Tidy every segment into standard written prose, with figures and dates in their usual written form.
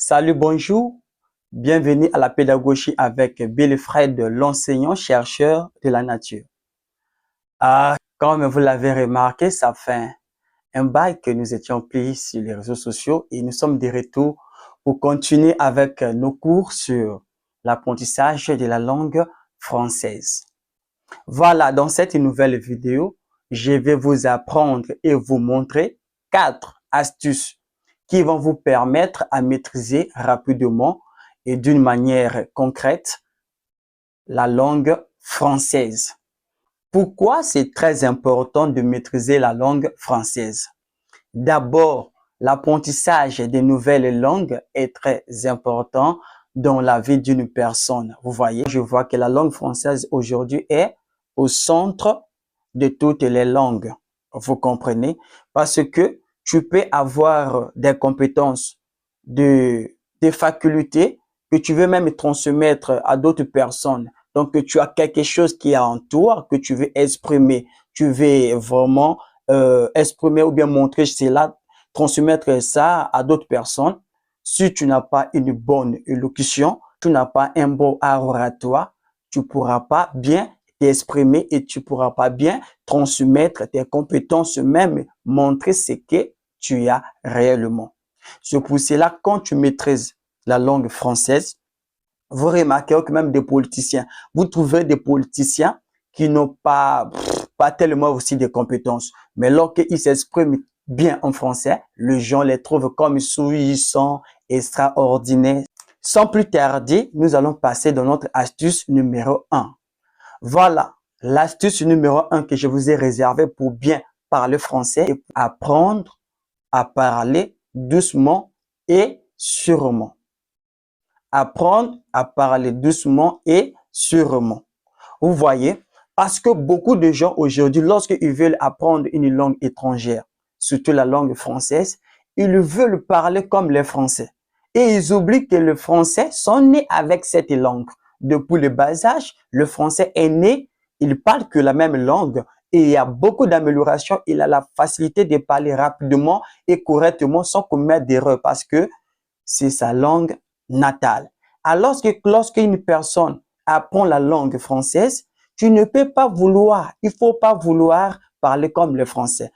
Salut, bonjour. Bienvenue à la pédagogie avec Fred, l'enseignant-chercheur de la nature. Comme vous l'avez remarqué, ça fait un bail que nous étions pris sur les réseaux sociaux et nous sommes de retour pour continuer avec nos cours sur l'apprentissage de la langue française. Voilà, dans cette nouvelle vidéo, je vais vous apprendre et vous montrer 4 astuces qui vont vous permettre à maîtriser rapidement et d'une manière concrète la langue française. Pourquoi c'est très important de maîtriser la langue française? D'abord, l'apprentissage des nouvelles langues est très important dans la vie d'une personne. Vous voyez, je vois que la langue française aujourd'hui est au centre de toutes les langues. Vous comprenez? Parce que tu peux avoir des compétences, des facultés que tu veux même transmettre à d'autres personnes. Donc, tu as quelque chose qui est en toi que tu veux exprimer. Tu veux vraiment exprimer ou bien montrer cela, transmettre ça à d'autres personnes. Si tu n'as pas une bonne élocution, tu n'as pas un bon art oratoire, tu pourras pas bien t'exprimer et tu pourras pas bien transmettre tes compétences, même montrer ce que tu as réellement. C'est pour cela, quand tu maîtrises la langue française, vous remarquez que même des politiciens, vous trouvez des politiciens qui n'ont pas tellement aussi de compétences. Mais lorsqu'ils s'expriment bien en français, les gens les trouvent comme sont extraordinaires. Sans plus tarder, nous allons passer dans notre astuce numéro 1. Voilà, l'astuce numéro 1 que je vous ai réservée pour bien parler français et apprendre à parler doucement et sûrement. Apprendre à parler doucement et sûrement. Vous voyez, parce que beaucoup de gens aujourd'hui, lorsqu'ils veulent apprendre une langue étrangère, surtout la langue française, ils veulent parler comme les Français. Et ils oublient que les Français sont nés avec cette langue. Depuis le bas âge, le Français est né, il parle que la même langue et il y a beaucoup d'améliorations. Il a la facilité de parler rapidement et correctement sans commettre d'erreurs parce que c'est sa langue natale. Alors que lorsqu'une personne apprend la langue française, tu ne peux pas vouloir, il faut pas vouloir parler comme les Français.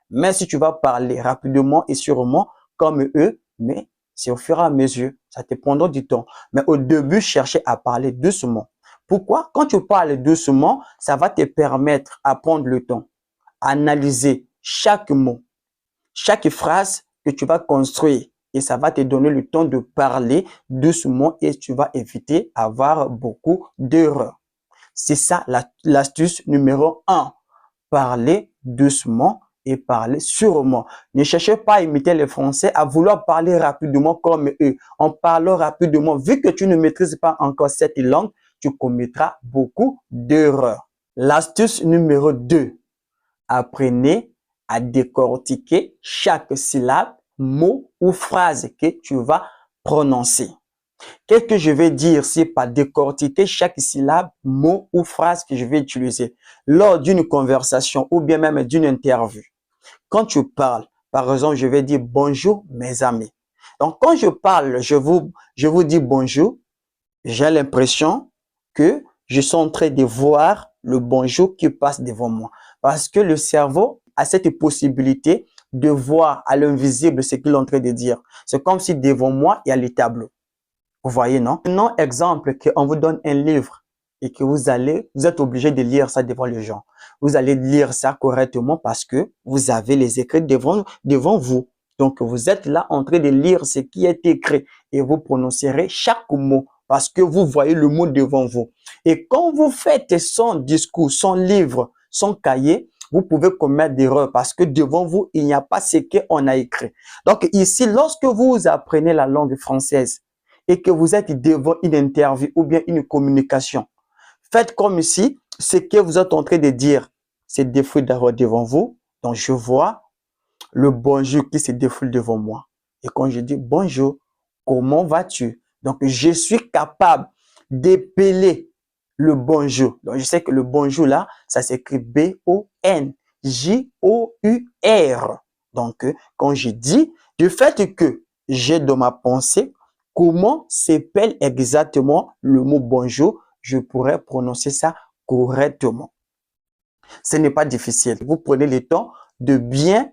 Mais si tu vas parler rapidement et sûrement comme eux, mais c'est au fur et à mesure, ça te prendra du temps. Mais au début, chercher à parler doucement. Pourquoi? Quand tu parles doucement, ça va te permettre à prendre le temps, analyser chaque mot, chaque phrase que tu vas construire. Et ça va te donner le temps de parler doucement et tu vas éviter d'avoir beaucoup d'erreurs. C'est ça l'astuce numéro 1. Parler doucement et parler sûrement. Ne cherchez pas à imiter les Français, à vouloir parler rapidement comme eux. En parlant rapidement, vu que tu ne maîtrises pas encore cette langue, tu commettras beaucoup d'erreurs. L'astuce numéro 2. Apprenez à décortiquer chaque syllabe, mot ou phrase que tu vas prononcer. Qu'est-ce que je vais dire si par décortiquer chaque syllabe, mot ou phrase que je vais utiliser lors d'une conversation ou bien même d'une interview? Quand tu parles, par exemple, je vais dire bonjour mes amis. Donc, quand je parle, je vous dis bonjour, j'ai l'impression que je suis en train de voir le bonjour qui passe devant moi. Parce que le cerveau a cette possibilité de voir à l'invisible ce qu'il est en train de dire. C'est comme si devant moi, il y a les tableaux. Vous voyez, non? Prenons exemple qu'on vous donne un livre et que vous êtes obligé de lire ça devant les gens. Vous allez lire ça correctement parce que vous avez les écrits devant vous. Donc, vous êtes là en train de lire ce qui est écrit et vous prononcerez chaque mot parce que vous voyez le mot devant vous. Et quand vous faites son discours, son livre, son cahier, vous pouvez commettre des erreurs parce que devant vous, il n'y a pas ce qu'on a écrit. Donc ici, lorsque vous apprenez la langue française et que vous êtes devant une interview ou bien une communication, faites comme si ce que vous êtes en train de dire se défoule devant vous. Donc je vois le bonjour qui se défoule devant moi. Et quand je dis bonjour, comment vas-tu? Donc, je suis capable d'épeler le bonjour. Donc, je sais que le bonjour là, ça s'écrit B-O-N-J-O-U-R. Donc, quand je dis, du fait que j'ai dans ma pensée comment s'appelle exactement le mot bonjour, je pourrais prononcer ça correctement. Ce n'est pas difficile. Vous prenez le temps de bien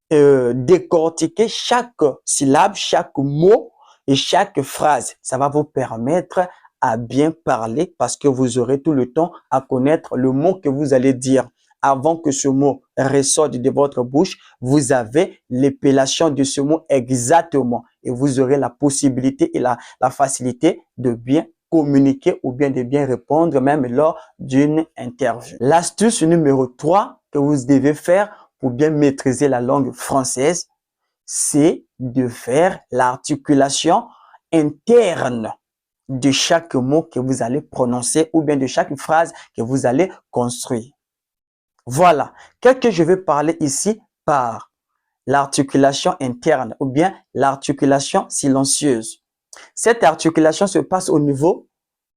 décortiquer chaque syllabe, chaque mot et chaque phrase. Ça va vous permettre à bien parler parce que vous aurez tout le temps à connaître le mot que vous allez dire. Avant que ce mot ressorte de votre bouche, vous avez l'épellation de ce mot exactement et vous aurez la possibilité et la facilité de bien communiquer ou bien de bien répondre même lors d'une interview. L'astuce numéro 3 que vous devez faire pour bien maîtriser la langue française, c'est de faire l'articulation interne de chaque mot que vous allez prononcer ou bien de chaque phrase que vous allez construire. Voilà, qu'est-ce que je vais parler ici par l'articulation interne ou bien l'articulation silencieuse. Cette articulation se passe au niveau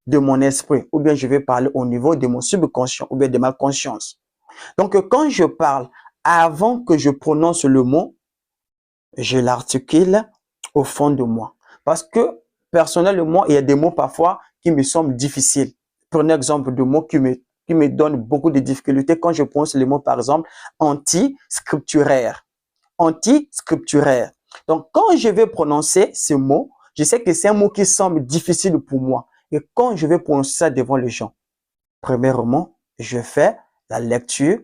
de mon esprit ou bien je vais parler au niveau de mon subconscient ou bien de ma conscience. Donc, quand je parle, avant que je prononce le mot, je l'articule au fond de moi. Parce que, personnellement, il y a des mots parfois qui me semblent difficiles. Prenez exemple de mots qui me donnent beaucoup de difficultés quand je prononce le mot, par exemple, anti-scripturaire. Anti-scripturaire. Donc, quand je vais prononcer ce mot, je sais que c'est un mot qui semble difficile pour moi. Et quand je vais prononcer ça devant les gens, premièrement, je fais la lecture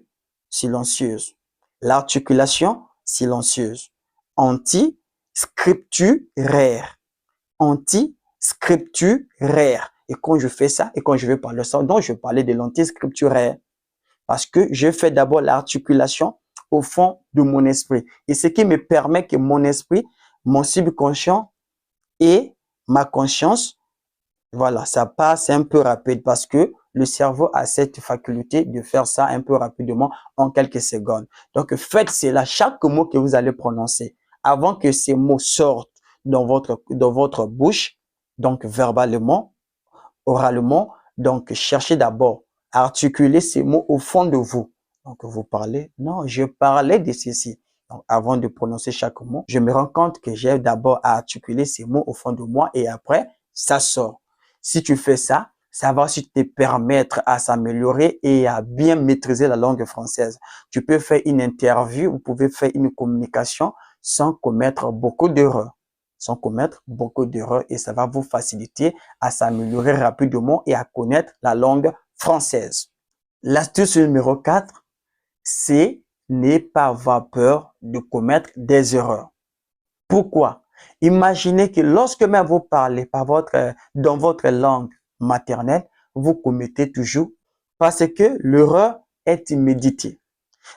silencieuse, l'articulation silencieuse, anti-scripturaire, anti-scripturaire. Et quand je fais ça, et quand je vais parler ça, donc je vais parler de l'anti-scripturaire. Parce que je fais d'abord l'articulation au fond de mon esprit. Et ce qui me permet que mon esprit, mon subconscient et ma conscience, voilà, ça passe un peu rapide parce que le cerveau a cette faculté de faire ça un peu rapidement en quelques secondes. Donc, faites cela, chaque mot que vous allez prononcer, avant que ces mots sortent dans votre bouche, donc verbalement, oralement, donc cherchez d'abord à articuler ces mots au fond de vous. Donc, vous parlez, non, je parlais de ceci. Donc, avant de prononcer chaque mot, je me rends compte que j'ai d'abord à articuler ces mots au fond de moi et après, ça sort. Si tu fais ça, ça va aussi te permettre à s'améliorer et à bien maîtriser la langue française. Tu peux faire une interview, vous pouvez faire une communication sans commettre beaucoup d'erreurs. Et ça va vous faciliter à s'améliorer rapidement et à connaître la langue française. L'astuce numéro 4, c'est ne pas avoir peur de commettre des erreurs. Pourquoi? Imaginez que lorsque même vous parlez dans votre langue maternelle, vous commettez toujours parce que l'erreur est méditée.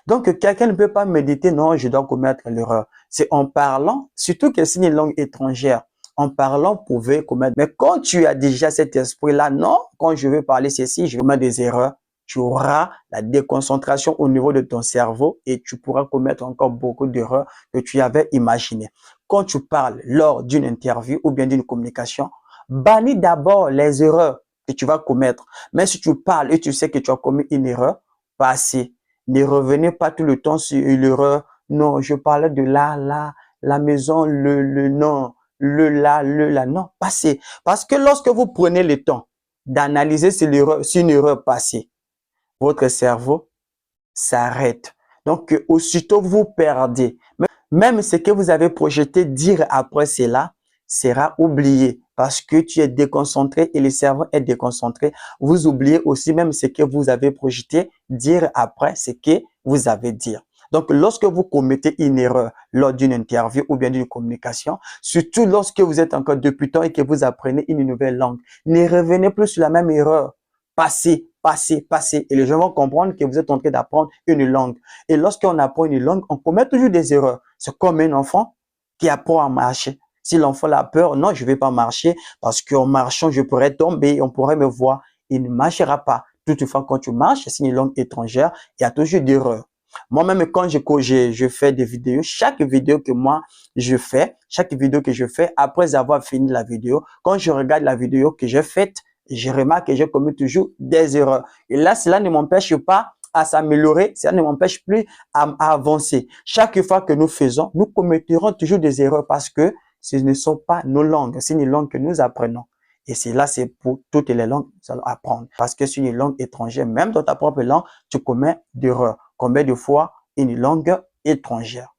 Donc, quelqu'un ne peut pas méditer, non, je dois commettre l'erreur. C'est en parlant, surtout que c'est une langue étrangère, en parlant, vous pouvez commettre. Mais quand tu as déjà cet esprit-là, non, quand je veux parler ceci, je vais commettre des erreurs. Tu auras la déconcentration au niveau de ton cerveau et tu pourras commettre encore beaucoup d'erreurs que tu avais imaginées. Quand tu parles lors d'une interview ou bien d'une communication, bannis d'abord les erreurs que tu vas commettre. Mais si tu parles et tu sais que tu as commis une erreur, passez. Ne revenez pas tout le temps sur l'erreur. Non, je parlais de la maison, non, là, non, passez. Parce que lorsque vous prenez le temps d'analyser si une erreur passée, votre cerveau s'arrête. Donc, aussitôt vous perdez. Même ce que vous avez projeté dire après cela sera oublié parce que tu es déconcentré et le cerveau est déconcentré. Vous oubliez aussi même ce que vous avez projeté dire après ce que vous avez dit. Donc, lorsque vous commettez une erreur lors d'une interview ou bien d'une communication, surtout lorsque vous êtes encore débutant et que vous apprenez une nouvelle langue, ne revenez plus sur la même erreur. Passez. Et les gens vont comprendre que vous êtes en train d'apprendre une langue. Et lorsqu'on apprend une langue, on commet toujours des erreurs. C'est comme un enfant qui apprend à marcher. Si l'enfant a peur, non, je ne vais pas marcher parce qu'en marchant, je pourrais tomber, on pourrait me voir. Il ne marchera pas. Toutefois, quand tu marches, c'est une langue étrangère, il y a toujours des erreurs. Moi-même, quand je fais des vidéos, chaque vidéo que je fais, après avoir fini la vidéo, quand je regarde la vidéo que j'ai faite, je remarque que j'ai commis toujours des erreurs. Et là, cela ne m'empêche pas à s'améliorer, ça ne m'empêche plus à avancer. Chaque fois que nous faisons, nous commettrons toujours des erreurs parce que ce ne sont pas nos langues, c'est une langue que nous apprenons. Et là, c'est pour toutes les langues que nous allons apprendre. Parce que c'est une langue étrangère, même dans ta propre langue, tu commets d'erreurs. Combien de fois une langue étrangère?